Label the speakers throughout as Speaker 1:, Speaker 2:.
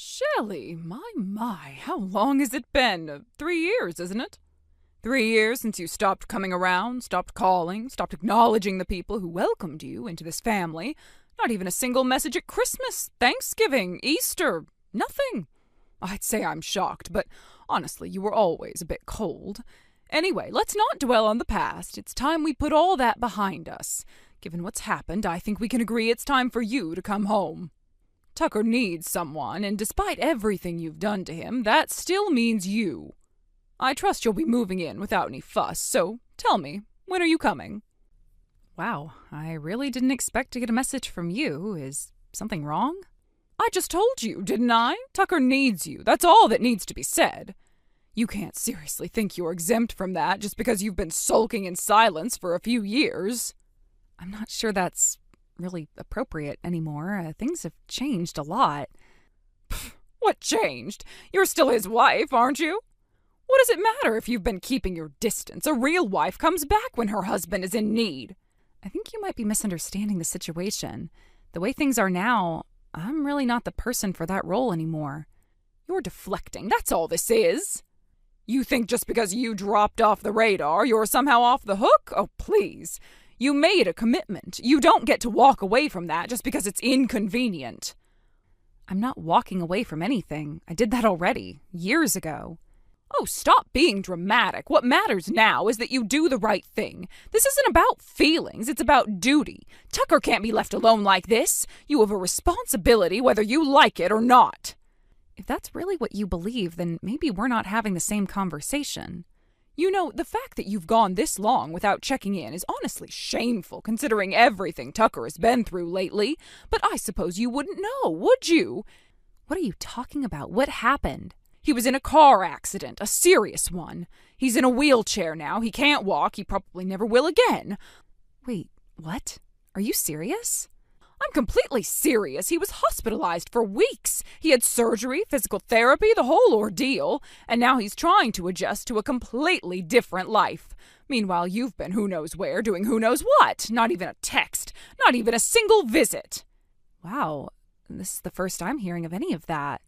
Speaker 1: Shelley, my, how long has it been? 3 years, isn't it? 3 years since you stopped coming around, stopped calling, stopped acknowledging the people who welcomed you into this family. Not even a single message at Christmas, Thanksgiving, Easter, nothing. I'd say I'm shocked, but honestly, you were always a bit cold. Anyway, let's not dwell on the past. It's time we put all that behind us. Given what's happened, I think we can agree it's time for you to come home. Tucker needs someone, and despite everything you've done to him, that still means you. I trust you'll be moving in without any fuss, so tell me, when are you coming? Wow, I really didn't expect to get a message from you. Is something wrong? I just told you, didn't I? Tucker needs you. That's all that needs to be said. You can't seriously think you're exempt from that just because you've been sulking in silence for a few years. I'm not sure that's really appropriate anymore. Things have changed a lot. Pfft, what changed? You're still his wife, aren't you? What does it matter if you've been keeping your distance? A real wife comes back when her husband is in need. I think you might be misunderstanding the situation. The way things are now, I'm really not the person for that role anymore. You're deflecting, that's all this is. You think just because you dropped off the radar, you're somehow off the hook? Oh, please. You made a commitment. You don't get to walk away from that just because it's inconvenient. I'm not walking away from anything. I did that already, years ago. Oh, stop being dramatic. What matters now is that you do the right thing. This isn't about feelings, it's about duty. Tucker can't be left alone like this. You have a responsibility whether you like it or not. If that's really what you believe, then maybe we're not having the same conversation. You know, the fact that you've gone this long without checking in is honestly shameful, considering everything Tucker has been through lately. But I suppose you wouldn't know, would you? What are you talking about? What happened? He was in a car accident, a serious one. He's in a wheelchair now. He can't walk. He probably never will again. Wait, what? Are you serious? I'm completely serious. He was hospitalized for weeks. He had surgery, physical therapy, the whole ordeal, and now he's trying to adjust to a completely different life. Meanwhile, you've been who knows where, doing who knows what. Not even a text. Not even a single visit. Wow, this is the first I'm hearing of any of that.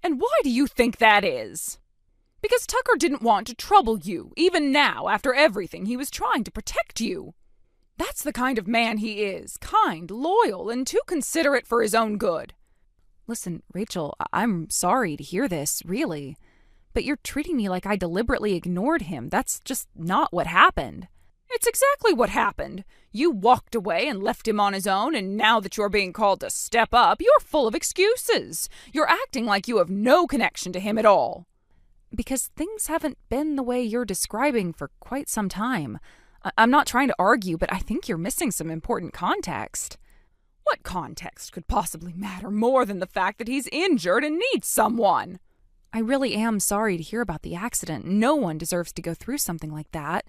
Speaker 1: And why do you think that is? Because Tucker didn't want to trouble you, even now, after everything. He was trying to protect you. That's the kind of man he is, kind, loyal, and too considerate for his own good. Listen, Rachel, I'm sorry to hear this, really. But you're treating me like I deliberately ignored him. That's just not what happened. It's exactly what happened. You walked away and left him on his own, and now that you're being called to step up, you're full of excuses. You're acting like you have no connection to him at all. Because things haven't been the way you're describing for quite some time. I'm not trying to argue, but I think you're missing some important context. What context could possibly matter more than the fact that he's injured and needs someone? I really am sorry to hear about the accident. No one deserves to go through something like that.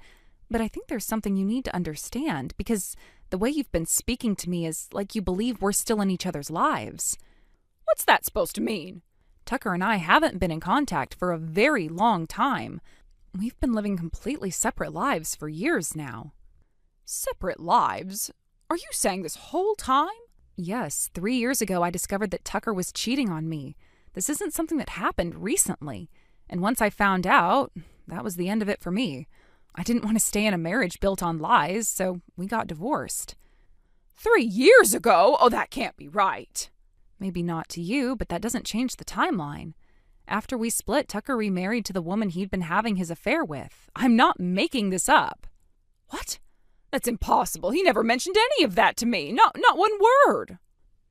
Speaker 1: But I think there's something you need to understand, because the way you've been speaking to me is like you believe we're still in each other's lives. What's that supposed to mean? Tucker and I haven't been in contact for a very long time. We've been living completely separate lives for years now. Separate lives? Are you saying this whole time? Yes, 3 years ago I discovered that Tucker was cheating on me. This isn't something that happened recently. And once I found out, that was the end of it for me. I didn't want to stay in a marriage built on lies, so we got divorced. 3 years ago? Oh, that can't be right. Maybe not to you, but that doesn't change the timeline. After we split, Tucker remarried to the woman he'd been having his affair with. I'm not making this up. What? That's impossible. He never mentioned any of that to me. Not one word.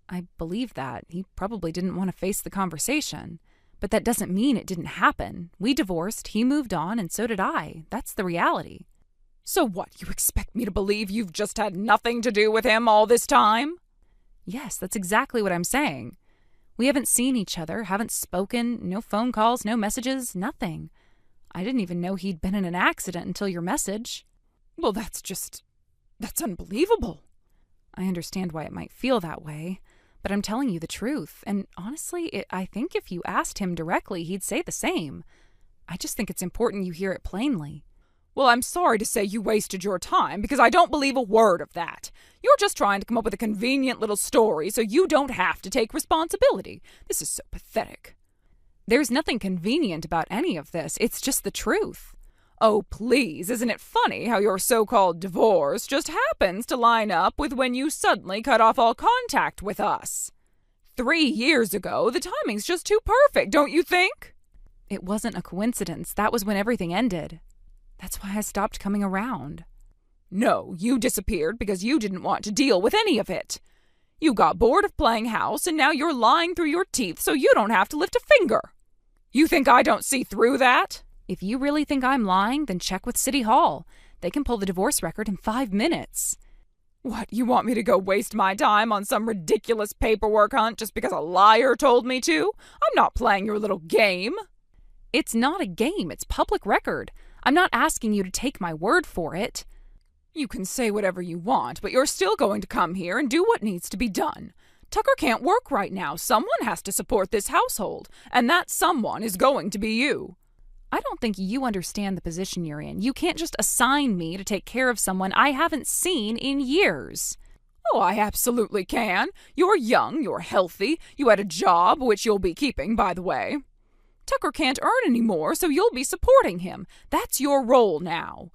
Speaker 1: I believe that. He probably didn't want to face the conversation. But that doesn't mean it didn't happen. We divorced, he moved on, and so did I. That's the reality. So what, you expect me to believe you've just had nothing to do with him all this time? Yes, that's exactly what I'm saying. We haven't seen each other, haven't spoken, no phone calls, no messages, nothing. I didn't even know he'd been in an accident until your message. Well, that's unbelievable. I understand why it might feel that way, but I'm telling you the truth. And honestly, I think if you asked him directly, he'd say the same. I just think it's important you hear it plainly. Well, I'm sorry to say you wasted your time because I don't believe a word of that. You're just trying to come up with a convenient little story so you don't have to take responsibility. This is so pathetic. There's nothing convenient about any of this. It's just the truth. Oh, please, isn't it funny how your so-called divorce just happens to line up with when you suddenly cut off all contact with us? 3 years ago, the timing's just too perfect, don't you think?
Speaker 2: It wasn't a coincidence. That was when everything ended. That's why I stopped coming around.
Speaker 1: No, you disappeared because you didn't want to deal with any of it. You got bored of playing house, and now you're lying through your teeth so you don't have to lift a finger. You think I don't see through that?
Speaker 2: If you really think I'm lying, then check with City Hall. They can pull the divorce record in 5 minutes.
Speaker 1: What, you want me to go waste my time on some ridiculous paperwork hunt just because a liar told me to? I'm not playing your little game.
Speaker 2: It's not a game. It's public record. I'm not asking you to take my word for it.
Speaker 1: You can say whatever you want, but you're still going to come here and do what needs to be done. Tucker can't work right now. Someone has to support this household, and that someone is going to be you.
Speaker 2: I don't think you understand the position you're in. You can't just assign me to take care of someone I haven't seen in years.
Speaker 1: Oh, I absolutely can. You're young, you're healthy, you had a job, which you'll be keeping, by the way. Tucker can't earn any more, so you'll be supporting him. That's your role now.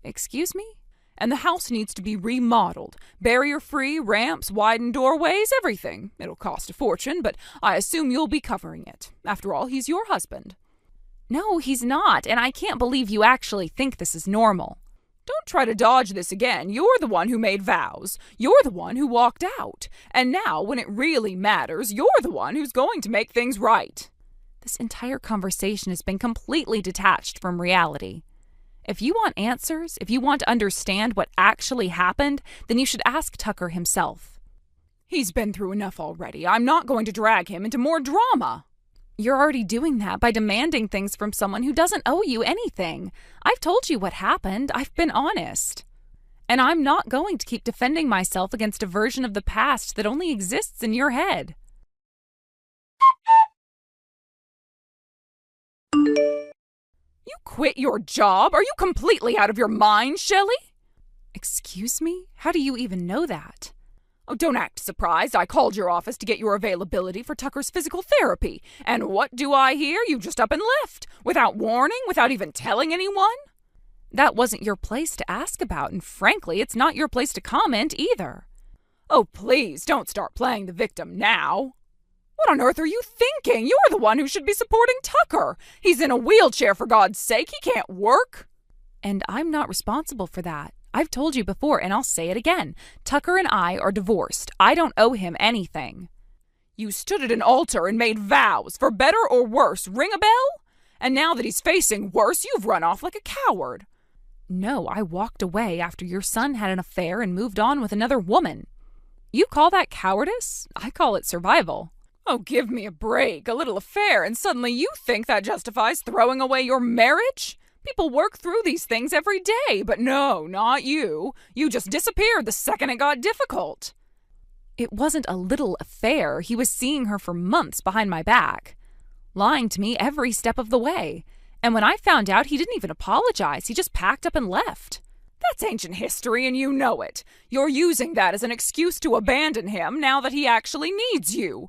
Speaker 2: Excuse me?
Speaker 1: And the house needs to be remodeled. Barrier-free, ramps, widened doorways, everything. It'll cost a fortune, but I assume you'll be covering it. After all, he's your husband.
Speaker 2: No, he's not, and I can't believe you actually think this is normal.
Speaker 1: Don't try to dodge this again. You're the one who made vows. You're the one who walked out. And now, when it really matters, you're the one who's going to make things right.
Speaker 2: This entire conversation has been completely detached from reality. If you want answers, if you want to understand what actually happened, then you should ask Tucker himself.
Speaker 1: He's been through enough already. I'm not going to drag him into more drama.
Speaker 2: You're already doing that by demanding things from someone who doesn't owe you anything. I've told you what happened. I've been honest. And I'm not going to keep defending myself against a version of the past that only exists in your head.
Speaker 1: You quit your job? Are you completely out of your mind, Shelley?
Speaker 2: Excuse me? How do you even know that?
Speaker 1: Oh, don't act surprised. I called your office to get your availability for Tucker's physical therapy. And what do I hear? You just up and left. Without warning? Without even telling anyone?
Speaker 2: That wasn't your place to ask about, and frankly, it's not your place to comment either.
Speaker 1: Oh, please, don't start playing the victim now. What on earth are you thinking? You're the one who should be supporting Tucker. He's in a wheelchair, for God's sake. He can't work.
Speaker 2: And I'm not responsible for that. I've told you before, and I'll say it again. Tucker and I are divorced. I don't owe him anything.
Speaker 1: You stood at an altar and made vows, for better or worse. Ring a bell? And now that he's facing worse, you've run off like a coward.
Speaker 2: No, I walked away after your son had an affair and moved on with another woman. You call that cowardice? I call it survival.
Speaker 1: Oh, give me a break. A little affair, and suddenly you think that justifies throwing away your marriage? People work through these things every day, but no, not you. You just disappeared the second it got difficult.
Speaker 2: It wasn't a little affair. He was seeing her for months behind my back, lying to me every step of the way. And when I found out, he didn't even apologize. He just packed up and left.
Speaker 1: That's ancient history, and you know it. You're using that as an excuse to abandon him now that he actually needs you.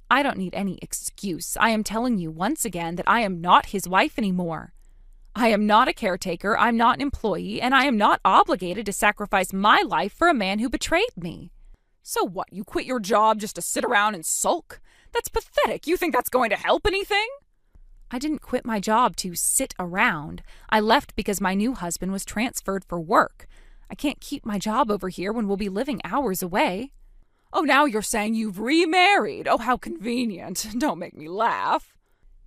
Speaker 2: I don't need any excuse. I am telling you once again that I am not his wife anymore. I am not a caretaker, I'm not an employee, and I am not obligated to sacrifice my life for a man who betrayed me.
Speaker 1: So what, you quit your job just to sit around and sulk? That's pathetic. You think that's going to help anything?
Speaker 2: I didn't quit my job to sit around. I left because my new husband was transferred for work. I can't keep my job over here when we'll be living hours away.
Speaker 1: Oh, now you're saying you've remarried. Oh, how convenient. Don't make me laugh.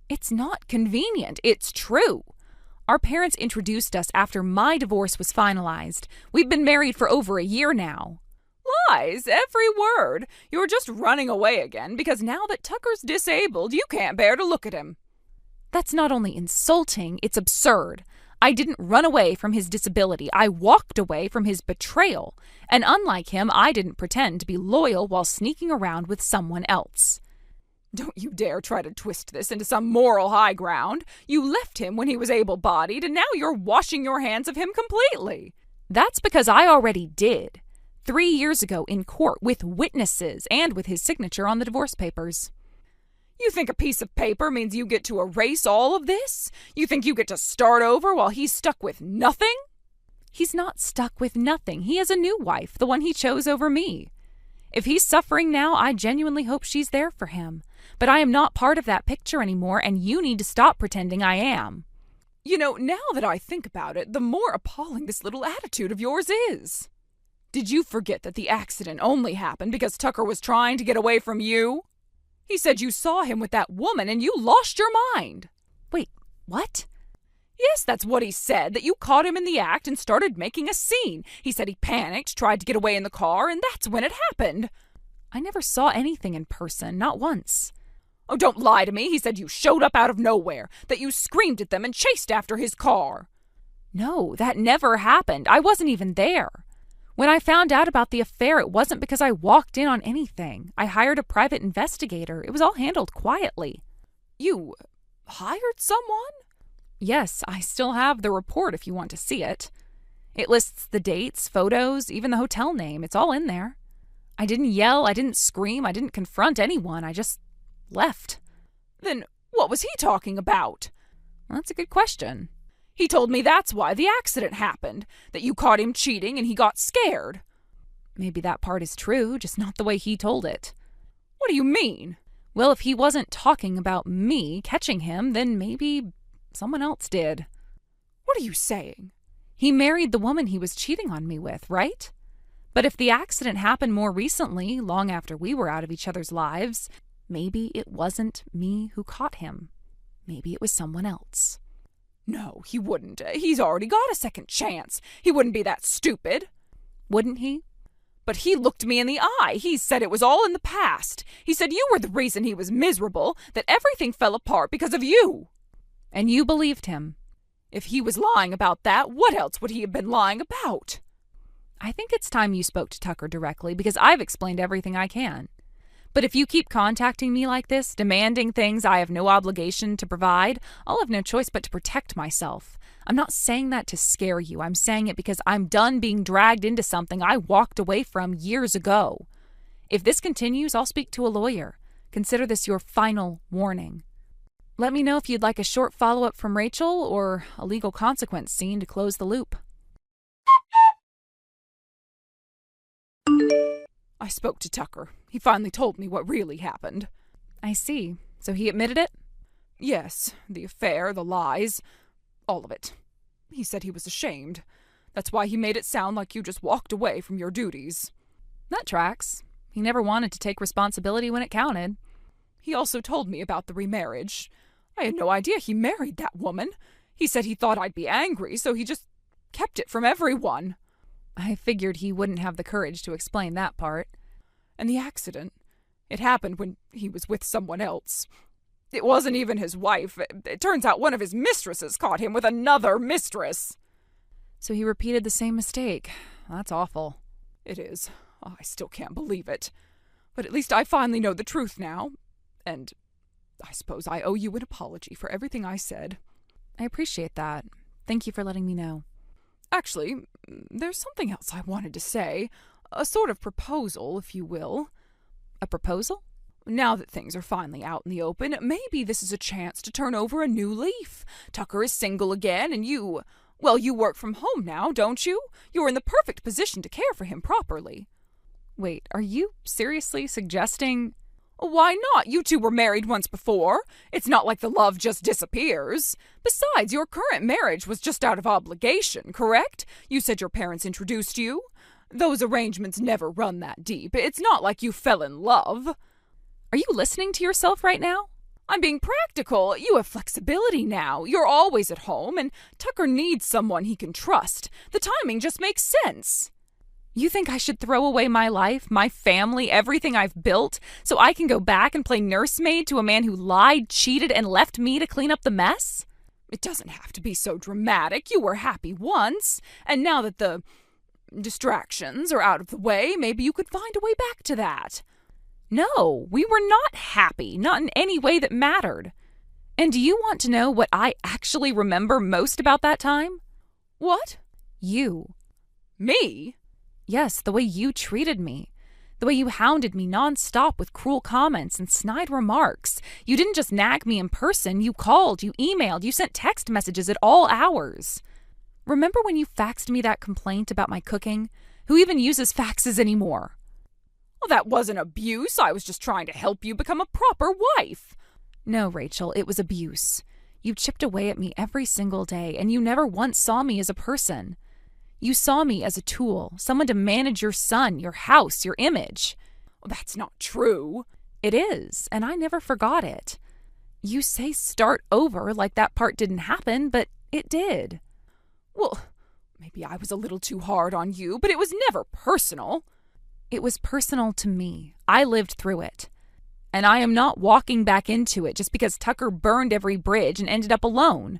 Speaker 2: It's not convenient. It's true. Our parents introduced us after my divorce was finalized. We've been married for over a year now.
Speaker 1: Lies, every word. You're just running away again because now that Tucker's disabled, you can't bear to look at him.
Speaker 2: That's not only insulting, it's absurd. I didn't run away from his disability. I walked away from his betrayal. And unlike him, I didn't pretend to be loyal while sneaking around with someone else.
Speaker 1: Don't you dare try to twist this into some moral high ground. You left him when he was able-bodied, and now you're washing your hands of him completely.
Speaker 2: That's because I already did. 3 years ago in court with witnesses and with his signature on the divorce papers.
Speaker 1: You think a piece of paper means you get to erase all of this? You think you get to start over while he's stuck with nothing?
Speaker 2: He's not stuck with nothing. He has a new wife, the one he chose over me. If he's suffering now, I genuinely hope she's there for him. But I am not part of that picture anymore, and you need to stop pretending I am.
Speaker 1: You know, now that I think about it, the more appalling this little attitude of yours is. Did you forget that the accident only happened because Tucker was trying to get away from you? He said you saw him with that woman and you lost your mind.
Speaker 2: Wait, what?
Speaker 1: Yes, that's what he said, that you caught him in the act and started making a scene. He said he panicked, tried to get away in the car, and that's when it happened.
Speaker 2: I never saw anything in person, not once.
Speaker 1: Oh, don't lie to me. He said you showed up out of nowhere, that you screamed at them and chased after his car.
Speaker 2: No, that never happened. I wasn't even there. When I found out about the affair, it wasn't because I walked in on anything. I hired a private investigator. It was all handled quietly.
Speaker 1: You hired someone?
Speaker 2: Yes, I still have the report if you want to see it. It lists the dates, photos, even the hotel name. It's all in there. I didn't yell, I didn't scream, I didn't confront anyone. I just left.
Speaker 1: Then what was he talking about?
Speaker 2: Well, that's a good question.
Speaker 1: He told me that's why the accident happened, that you caught him cheating and he got scared.
Speaker 2: Maybe that part is true, just not the way he told it.
Speaker 1: What do you mean?
Speaker 2: Well, if he wasn't talking about me catching him, then maybe someone else did.
Speaker 1: What are you saying?
Speaker 2: He married the woman he was cheating on me with, right? But if the accident happened more recently, long after we were out of each other's lives, maybe it wasn't me who caught him. Maybe it was someone else.
Speaker 1: No, he wouldn't. He's already got a second chance. He wouldn't be that stupid.
Speaker 2: Wouldn't he?
Speaker 1: But he looked me in the eye. He said it was all in the past. He said you were the reason he was miserable, that everything fell apart because of you.
Speaker 2: And you believed him.
Speaker 1: If he was lying about that, what else would he have been lying about?
Speaker 2: I think it's time you spoke to Tucker directly, because I've explained everything I can. But if you keep contacting me like this, demanding things I have no obligation to provide, I'll have no choice but to protect myself. I'm not saying that to scare you. I'm saying it because I'm done being dragged into something I walked away from years ago. If this continues, I'll speak to a lawyer. Consider this your final warning. Let me know if you'd like a short follow-up from Rachel or a legal consequence scene to close the loop.
Speaker 1: I spoke to Tucker. He finally told me what really happened.
Speaker 2: I see. So he admitted it?
Speaker 1: Yes, the affair, the lies, all of it. He said he was ashamed. That's why he made it sound like you just walked away from your duties.
Speaker 2: That tracks. He never wanted to take responsibility when it counted.
Speaker 1: He also told me about the remarriage. I had no idea he married that woman. He said he thought I'd be angry, so he just kept it from everyone.
Speaker 2: I figured he wouldn't have the courage to explain that part.
Speaker 1: And the accident, it happened when he was with someone else. It wasn't even his wife. It turns out one of his mistresses caught him with another mistress.
Speaker 2: So he repeated the same mistake. That's awful.
Speaker 1: It is. I still can't believe it. But at least I finally know the truth now. And I suppose I owe you an apology for everything I said.
Speaker 2: I appreciate that. Thank you for letting me know.
Speaker 1: Actually, there's something else I wanted to say. A sort of proposal, if you will.
Speaker 2: A proposal?
Speaker 1: Now that things are finally out in the open, maybe this is a chance to turn over a new leaf. Tucker is single again, and you work from home now, don't you? You're in the perfect position to care for him properly.
Speaker 2: Wait, are you seriously suggesting...
Speaker 1: Why not? You two were married once before. It's not like the love just disappears. Besides, your current marriage was just out of obligation, correct? You said your parents introduced you. Those arrangements never run that deep. It's not like you fell in love.
Speaker 2: Are you listening to yourself right now?
Speaker 1: I'm being practical. You have flexibility now. You're always at home, and Tucker needs someone he can trust. The timing just makes sense.
Speaker 2: You think I should throw away my life, my family, everything I've built, so I can go back and play nursemaid to a man who lied, cheated, and left me to clean up the mess?
Speaker 1: It doesn't have to be so dramatic. You were happy once, and now that the distractions are out of the way, maybe you could find a way back to that.
Speaker 2: No, we were not happy, not in any way that mattered. And do you want to know what I actually remember most about that time?
Speaker 1: What?
Speaker 2: You.
Speaker 1: Me?
Speaker 2: Yes, the way you treated me. The way you hounded me nonstop with cruel comments and snide remarks. You didn't just nag me in person. You called, you emailed, you sent text messages at all hours. Remember when you faxed me that complaint about my cooking? Who even uses faxes anymore?
Speaker 1: Well, that wasn't abuse. I was just trying to help you become a proper wife.
Speaker 2: No, Rachel, it was abuse. You chipped away at me every single day, and you never once saw me as a person. You saw me as a tool, someone to manage your son, your house, your image.
Speaker 1: Well, that's not true.
Speaker 2: It is, and I never forgot it. You say start over like that part didn't happen, but it did.
Speaker 1: Well, maybe I was a little too hard on you, but it was never personal.
Speaker 2: It was personal to me. I lived through it. And I am not walking back into it just because Tucker burned every bridge and ended up alone.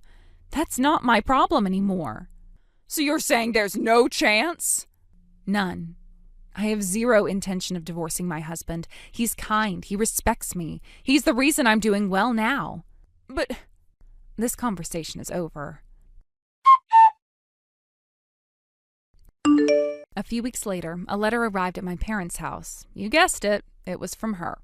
Speaker 2: That's not my problem anymore.
Speaker 1: So you're saying there's no chance?
Speaker 2: None. I have zero intention of divorcing my husband. He's kind. He respects me. He's the reason I'm doing well now.
Speaker 1: But
Speaker 2: this conversation is over. A few weeks later, a letter arrived at my parents' house. You guessed it, it was from her.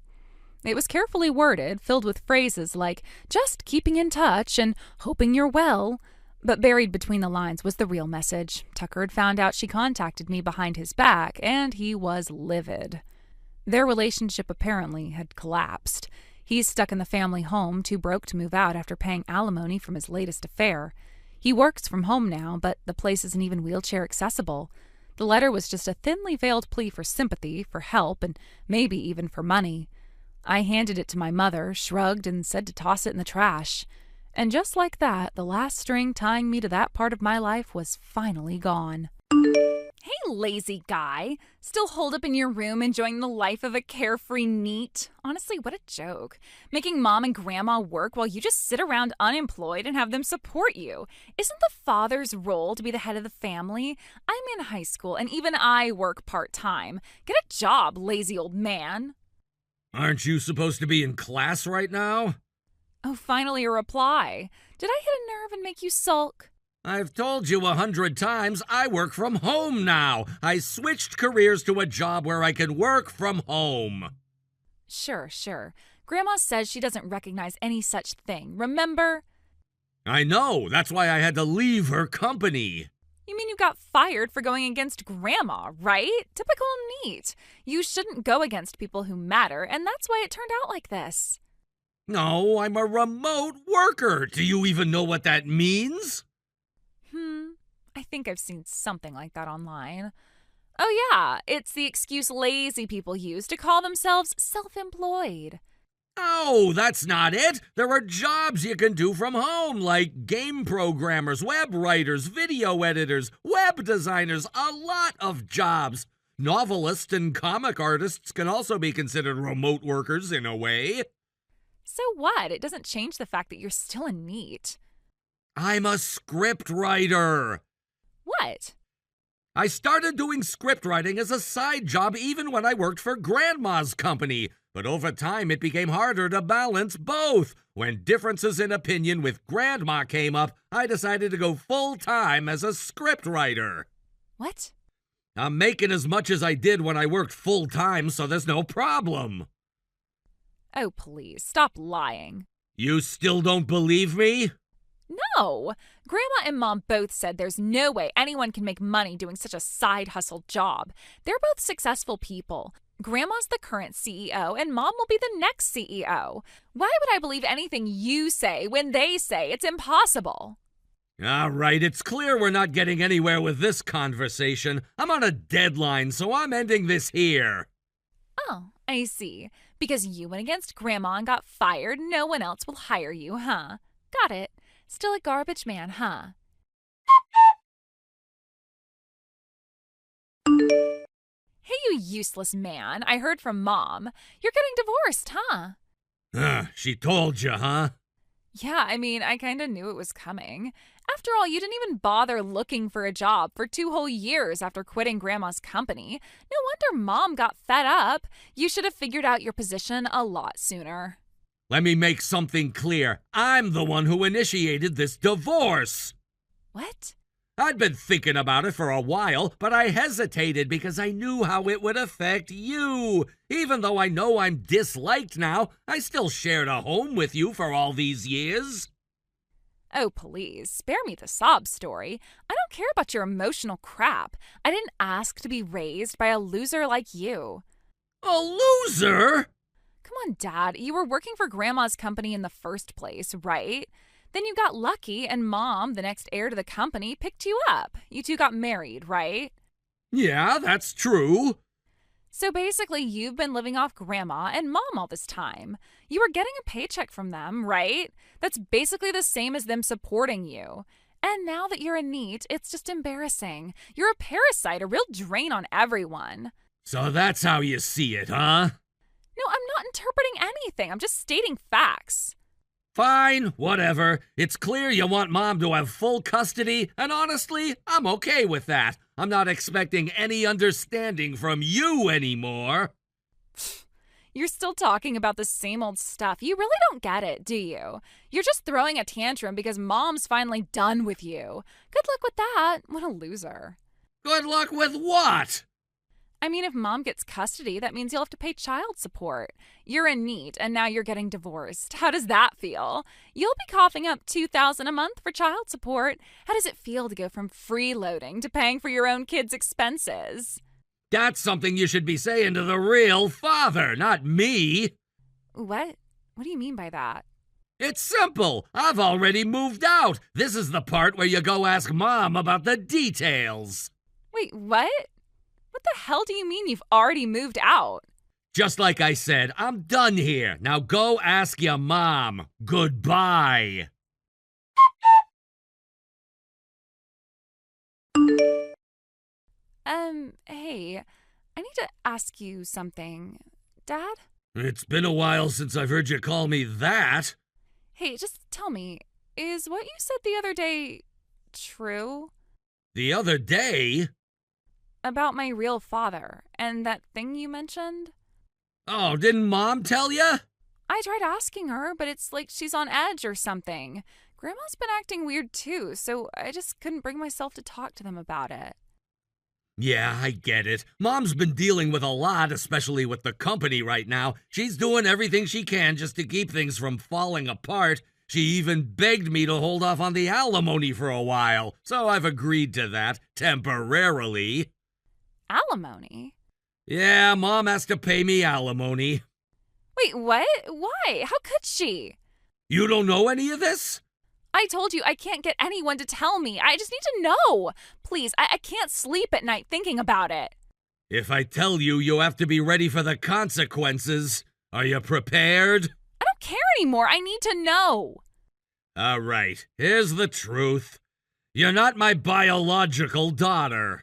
Speaker 2: It was carefully worded, filled with phrases like, just keeping in touch and hoping you're well. But buried between the lines was the real message. Tucker had found out she contacted me behind his back, and he was livid. Their relationship apparently had collapsed. He's stuck in the family home, too broke to move out after paying alimony from his latest affair. He works from home now, but the place isn't even wheelchair accessible. The letter was just a thinly veiled plea for sympathy, for help, and maybe even for money. I handed it to my mother, shrugged, and said to toss it in the trash. And just like that, the last string tying me to that part of my life was finally gone.
Speaker 1: hey, lazy guy. Still holed up in your room enjoying the life of a carefree NEET? Honestly, what a joke. Making mom and grandma work while you just sit around unemployed and have them support you. Isn't the father's role to be the head of the family? I'm in high school and even I work part-time. Get a job, lazy old man.
Speaker 3: Aren't you supposed to be in class right now?
Speaker 1: Oh, finally a reply. Did I hit a nerve and make you sulk?
Speaker 3: I've told you 100 times I work from home now. I switched careers to a job where I can work from home.
Speaker 1: Sure. Grandma says she doesn't recognize any such thing, remember?
Speaker 3: I know. That's why I had to leave her company.
Speaker 1: You mean you got fired for going against Grandma, right? Typical NEET. You shouldn't go against people who matter, and that's why it turned out like this.
Speaker 3: No, I'm a remote worker. Do you even know what that means?
Speaker 1: I think I've seen something like that online. Oh yeah, it's the excuse lazy people use to call themselves self-employed.
Speaker 3: Oh, that's not it. There are jobs you can do from home, like game programmers, web writers, video editors, web designers, a lot of jobs. Novelists and comic artists can also be considered remote workers in a way.
Speaker 1: So what? It doesn't change the fact that you're still a NEET.
Speaker 3: I'm a script writer.
Speaker 1: What?
Speaker 3: I started doing script writing as a side job even when I worked for Grandma's company. But over time, it became harder to balance both. When differences in opinion with Grandma came up, I decided to go full-time as a script writer.
Speaker 1: What?
Speaker 3: I'm making as much as I did when I worked full-time, so there's no problem.
Speaker 1: Oh, please, stop lying.
Speaker 3: You still don't believe me?
Speaker 1: No! Grandma and Mom both said there's no way anyone can make money doing such a side hustle job. They're both successful people. Grandma's the current CEO, and Mom will be the next CEO. Why would I believe anything you say when they say it's impossible?
Speaker 3: All right, it's clear we're not getting anywhere with this conversation. I'm on a deadline, so I'm ending this here.
Speaker 1: Oh, I see. Because you went against Grandma and got fired, no one else will hire you, huh? Got it. Still a garbage man, huh? Hey, you useless man. I heard from Mom. You're getting divorced, huh?
Speaker 3: She told you, huh?
Speaker 2: Yeah, I kind of knew it was coming. After all, you didn't even bother looking for a job for 2 whole years after quitting Grandma's company. No wonder Mom got fed up. You should have figured out your position a lot sooner.
Speaker 3: Let me make something clear. I'm the one who initiated this divorce.
Speaker 2: What?
Speaker 3: I'd been thinking about it for a while, but I hesitated because I knew how it would affect you. Even though I know I'm disliked now, I still shared a home with you for all these years.
Speaker 2: Oh, please, spare me the sob story. I don't care about your emotional crap. I didn't ask to be raised by a loser like you.
Speaker 3: A loser?
Speaker 2: Come on, Dad. You were working for Grandma's company in the first place, right? Then you got lucky, and Mom, the next heir to the company, picked you up. You two got married, right?
Speaker 3: Yeah, that's true.
Speaker 2: So basically, you've been living off Grandma and Mom all this time. You were getting a paycheck from them, right? That's basically the same as them supporting you. And now that you're a NEET, it's just embarrassing. You're a parasite, a real drain on everyone.
Speaker 3: So that's how you see it, huh?
Speaker 2: No, I'm not interpreting anything. I'm just stating facts.
Speaker 3: Fine, whatever. It's clear you want Mom to have full custody, and honestly, I'm okay with that. I'm not expecting any understanding from you anymore.
Speaker 2: You're still talking about the same old stuff. You really don't get it, do you? You're just throwing a tantrum because Mom's finally done with you. Good luck with that. What a loser.
Speaker 3: Good luck with what?
Speaker 2: If Mom gets custody, that means you'll have to pay child support. You're in NEET, and now you're getting divorced. How does that feel? You'll be coughing up $2,000 a month for child support. How does it feel to go from freeloading to paying for your own kids' expenses?
Speaker 3: That's something you should be saying to the real father, not me.
Speaker 2: What? What do you mean by that?
Speaker 3: It's simple. I've already moved out. This is the part where you go ask Mom about the details.
Speaker 2: Wait, what? What the hell do you mean you've already moved out?
Speaker 3: Just like I said, I'm done here. Now go ask your mom. Goodbye.
Speaker 2: Hey, I need to ask you something. Dad?
Speaker 3: It's been a while since I've heard you call me that.
Speaker 2: Hey, just tell me, is what you said the other day true?
Speaker 3: The other day?
Speaker 2: About my real father and that thing you mentioned?
Speaker 3: Oh, didn't Mom tell you?
Speaker 2: I tried asking her, but it's like she's on edge or something. Grandma's been acting weird too, so I just couldn't bring myself to talk to them about it.
Speaker 3: Yeah, I get it. Mom's been dealing with a lot, especially with the company right now. She's doing everything she can just to keep things from falling apart. She even begged me to hold off on the alimony for a while, so I've agreed to that, temporarily.
Speaker 2: Alimony?
Speaker 3: Yeah, Mom has to pay me alimony.
Speaker 2: Wait, what? Why? How could she?
Speaker 3: You don't know any of this?
Speaker 2: I told you I can't get anyone to tell me. I just need to know. Please, I can't sleep at night thinking about it.
Speaker 3: If I tell you, you have to be ready for the consequences. Are you prepared?
Speaker 2: I don't care anymore. I need to know.
Speaker 3: All right, here's the truth. You're not my biological daughter.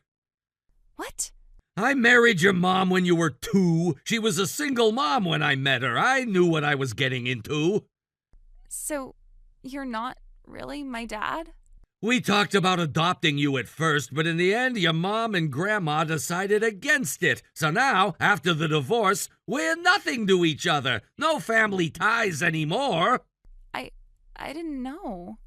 Speaker 2: What?
Speaker 3: I married your mom when you were 2. She was a single mom when I met her. I knew what I was getting into.
Speaker 2: So, you're not really my dad?
Speaker 3: We talked about adopting you at first, but in the end, your mom and grandma decided against it. So now, after the divorce, we're nothing to each other. No family ties anymore.
Speaker 2: I didn't know.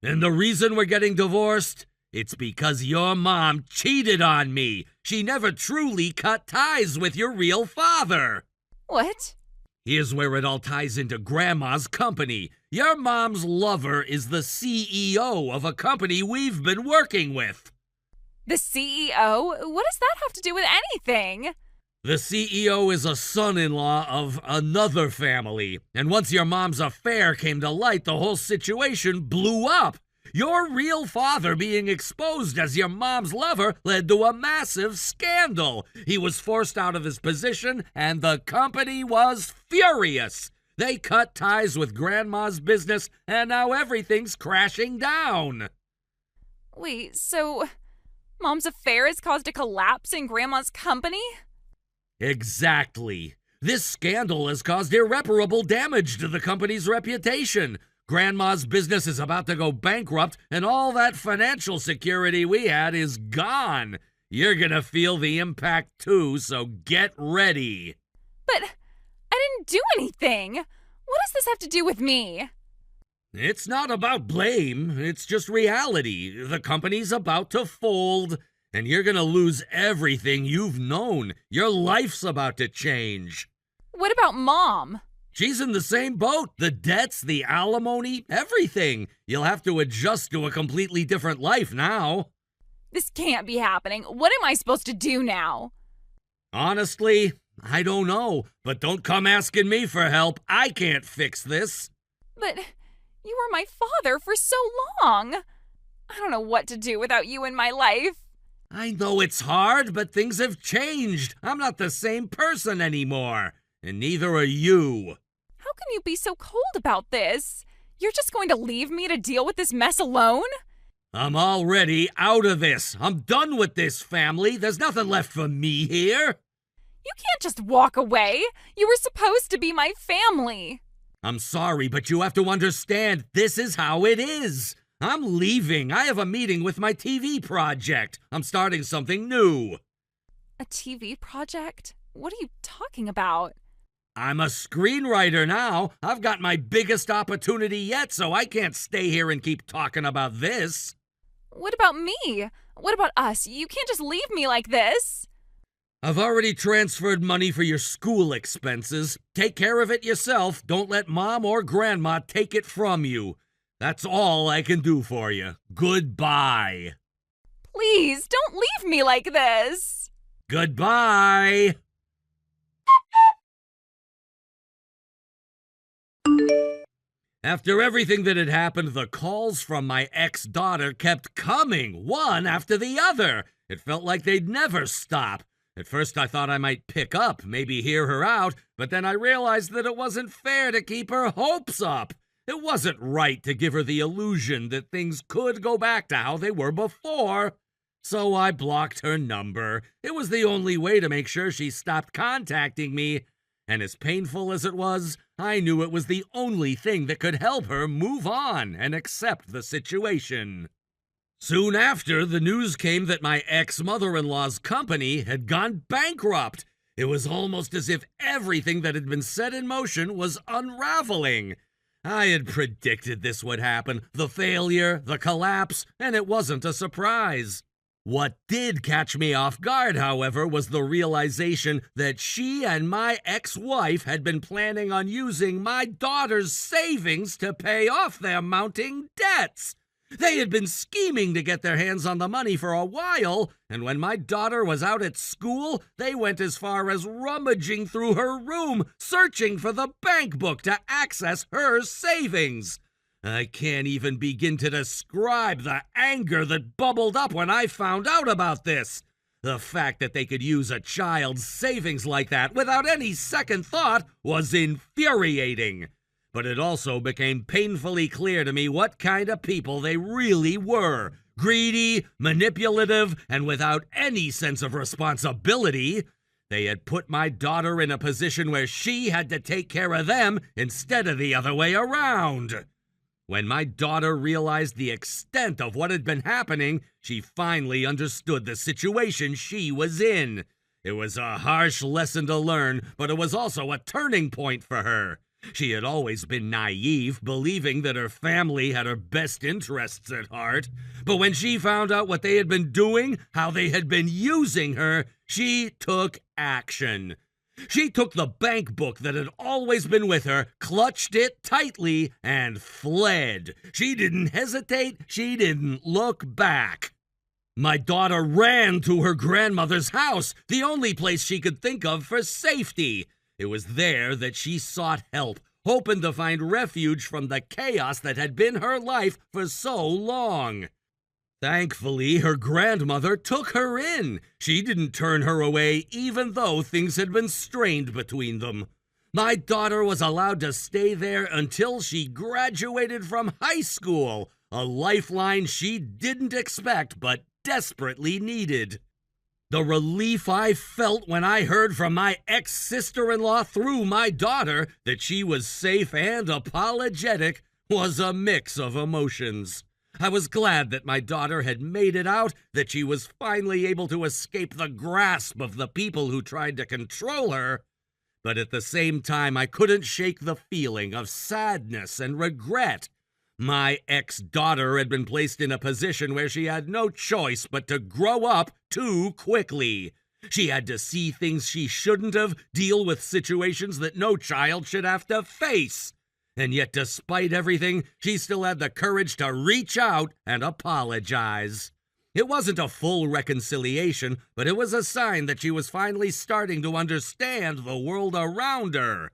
Speaker 3: And the reason we're getting divorced? It's because your mom cheated on me. She never truly cut ties with your real father.
Speaker 2: What?
Speaker 3: Here's where it all ties into Grandma's company. Your mom's lover is the CEO of a company we've been working with.
Speaker 2: The CEO? What does that have to do with anything?
Speaker 3: The CEO is a son-in-law of another family. And once your mom's affair came to light, the whole situation blew up. Your real father being exposed as your mom's lover led to a massive scandal. He was forced out of his position, and the company was furious. They cut ties with Grandma's business, and now everything's crashing down.
Speaker 2: Wait, so Mom's affair has caused a collapse in Grandma's company?
Speaker 3: Exactly. This scandal has caused irreparable damage to the company's reputation. Grandma's business is about to go bankrupt, and all that financial security we had is gone. You're gonna feel the impact too, so get ready.
Speaker 2: But I didn't do anything. What does this have to do with me?
Speaker 3: It's not about blame, it's just reality. The company's about to fold, and you're gonna lose everything you've known. Your life's about to change.
Speaker 2: What about Mom?
Speaker 3: She's in the same boat. The debts, the alimony, everything. You'll have to adjust to a completely different life now.
Speaker 2: This can't be happening. What am I supposed to do now?
Speaker 3: Honestly, I don't know. But don't come asking me for help. I can't fix this.
Speaker 2: But you were my father for so long. I don't know what to do without you in my life.
Speaker 3: I know it's hard, but things have changed. I'm not the same person anymore. And neither are you.
Speaker 2: How can you be so cold about this? You're just going to leave me to deal with this mess alone?
Speaker 3: I'm already out of this. I'm done with this family. There's nothing left for me here.
Speaker 2: You can't just walk away. You were supposed to be my family.
Speaker 3: I'm sorry, but you have to understand, this is how it is. I'm leaving. I have a meeting with my TV project. I'm starting something new.
Speaker 2: A TV project? What are you talking about?
Speaker 3: I'm a screenwriter now. I've got my biggest opportunity yet, so I can't stay here and keep talking about this.
Speaker 2: What about me? What about us? You can't just leave me like this.
Speaker 3: I've already transferred money for your school expenses. Take care of it yourself. Don't let Mom or Grandma take it from you. That's all I can do for you. Goodbye.
Speaker 2: Please, don't leave me like this.
Speaker 3: Goodbye. After everything that had happened, the calls from my ex-daughter kept coming, one after the other. It felt like they'd never stop. At first I thought I might pick up, maybe hear her out, but then I realized that it wasn't fair to keep her hopes up. It wasn't right to give her the illusion that things could go back to how they were before. So I blocked her number. It was the only way to make sure she stopped contacting me. And as painful as it was, I knew it was the only thing that could help her move on and accept the situation. Soon after, the news came that my ex-mother-in-law's company had gone bankrupt. It was almost as if everything that had been set in motion was unraveling. I had predicted this would happen, the failure, the collapse, and it wasn't a surprise. What did catch me off guard, however, was the realization that she and my ex-wife had been planning on using my daughter's savings to pay off their mounting debts. They had been scheming to get their hands on the money for a while, and when my daughter was out at school, they went as far as rummaging through her room, searching for the bank book to access her savings. I can't even begin to describe the anger that bubbled up when I found out about this. The fact that they could use a child's savings like that without any second thought was infuriating. But it also became painfully clear to me what kind of people they really were. Greedy, manipulative, and without any sense of responsibility. They had put my daughter in a position where she had to take care of them instead of the other way around. When my daughter realized the extent of what had been happening, she finally understood the situation she was in. It was a harsh lesson to learn, but it was also a turning point for her. She had always been naive, believing that her family had her best interests at heart. But when she found out what they had been doing, how they had been using her, she took action. She took the bank book that had always been with her, clutched it tightly, and fled. She didn't hesitate. She didn't look back. My daughter ran to her grandmother's house, the only place she could think of for safety. It was there that she sought help, hoping to find refuge from the chaos that had been her life for so long. Thankfully, her grandmother took her in. She didn't turn her away, even though things had been strained between them. My daughter was allowed to stay there until she graduated from high school, a lifeline she didn't expect but desperately needed. The relief I felt when I heard from my ex-sister-in-law through my daughter that she was safe and apologetic was a mix of emotions. I was glad that my daughter had made it out, that she was finally able to escape the grasp of the people who tried to control her. But at the same time, I couldn't shake the feeling of sadness and regret. My ex-daughter had been placed in a position where she had no choice but to grow up too quickly. She had to see things she shouldn't have, deal with situations that no child should have to face. And yet, despite everything, she still had the courage to reach out and apologize. It wasn't a full reconciliation, but it was a sign that she was finally starting to understand the world around her.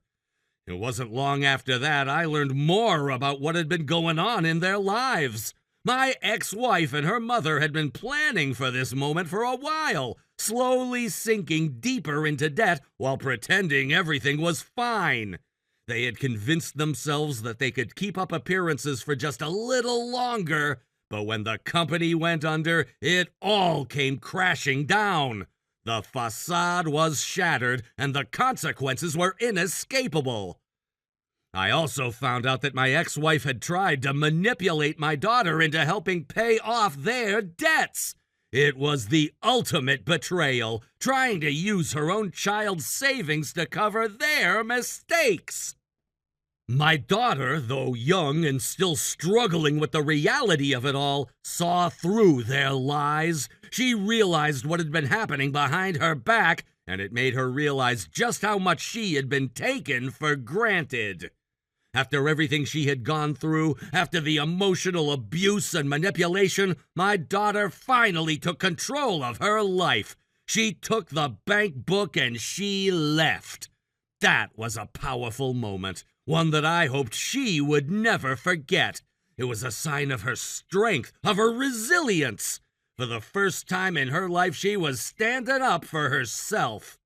Speaker 3: It wasn't long after that I learned more about what had been going on in their lives. My ex-wife and her mother had been planning for this moment for a while, slowly sinking deeper into debt while pretending everything was fine. They had convinced themselves that they could keep up appearances for just a little longer, but when the company went under, it all came crashing down. The facade was shattered, and the consequences were inescapable. I also found out that my ex-wife had tried to manipulate my daughter into helping pay off their debts. It was the ultimate betrayal, trying to use her own child's savings to cover their mistakes. My daughter, though young and still struggling with the reality of it all, saw through their lies. She realized what had been happening behind her back, and it made her realize just how much she had been taken for granted. After everything she had gone through, after the emotional abuse and manipulation, my daughter finally took control of her life. She took the bank book and she left. That was a powerful moment, one that I hoped she would never forget. It was a sign of her strength, of her resilience. For the first time in her life, she was standing up for herself.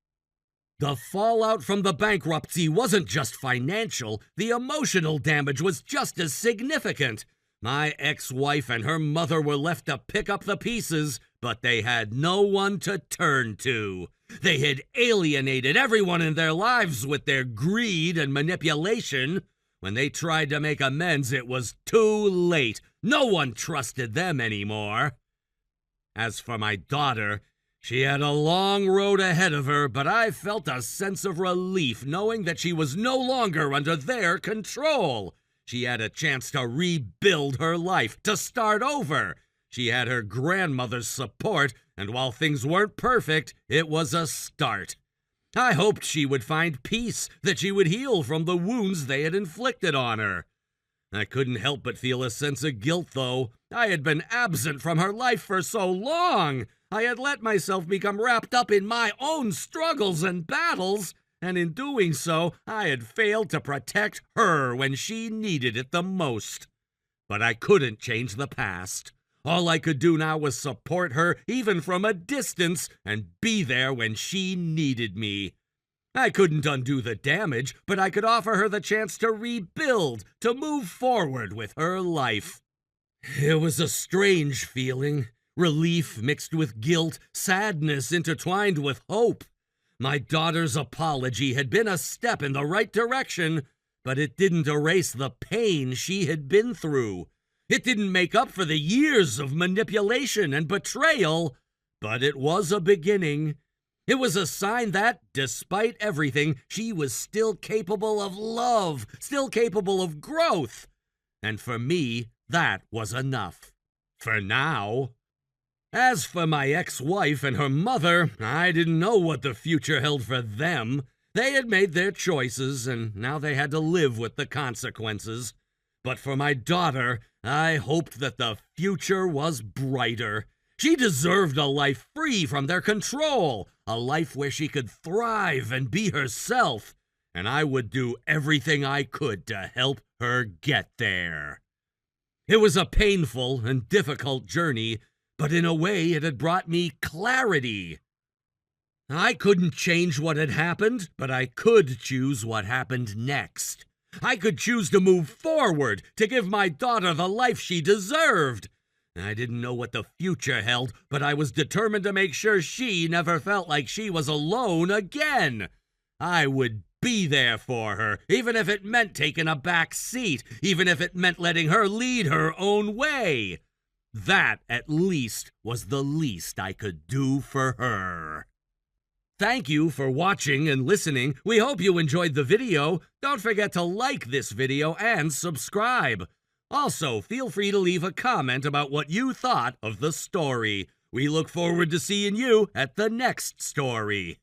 Speaker 3: The fallout from the bankruptcy wasn't just financial. The emotional damage was just as significant. My ex-wife and her mother were left to pick up the pieces, but they had no one to turn to. They had alienated everyone in their lives with their greed and manipulation. When they tried to make amends, it was too late. No one trusted them anymore. As for my daughter, she had a long road ahead of her, but I felt a sense of relief knowing that she was no longer under their control. She had a chance to rebuild her life, to start over. She had her grandmother's support, and while things weren't perfect, it was a start. I hoped she would find peace, that she would heal from the wounds they had inflicted on her. I couldn't help but feel a sense of guilt, though. I had been absent from her life for so long. I had let myself become wrapped up in my own struggles and battles, and in doing so, I had failed to protect her when she needed it the most. But I couldn't change the past. All I could do now was support her, even from a distance, and be there when she needed me. I couldn't undo the damage, but I could offer her the chance to rebuild, to move forward with her life. It was a strange feeling. Relief mixed with guilt, sadness intertwined with hope. My daughter's apology had been a step in the right direction, but it didn't erase the pain she had been through. It didn't make up for the years of manipulation and betrayal, but it was a beginning. It was a sign that, despite everything, she was still capable of love, still capable of growth. And for me, that was enough. For now. As for my ex-wife and her mother, I didn't know what the future held for them. They had made their choices, and now they had to live with the consequences. But for my daughter, I hoped that the future was brighter. She deserved a life free from their control, a life where she could thrive and be herself, and I would do everything I could to help her get there. It was a painful and difficult journey, but in a way it had brought me clarity. I couldn't change what had happened, but I could choose what happened next. I could choose to move forward, to give my daughter the life she deserved. I didn't know what the future held, but I was determined to make sure she never felt like she was alone again. I would be there for her, even if it meant taking a back seat, even if it meant letting her lead her own way. That, at least, was the least I could do for her. Thank you for watching and listening. We hope you enjoyed the video. Don't forget to like this video and subscribe. Also, feel free to leave a comment about what you thought of the story. We look forward to seeing you at the next story.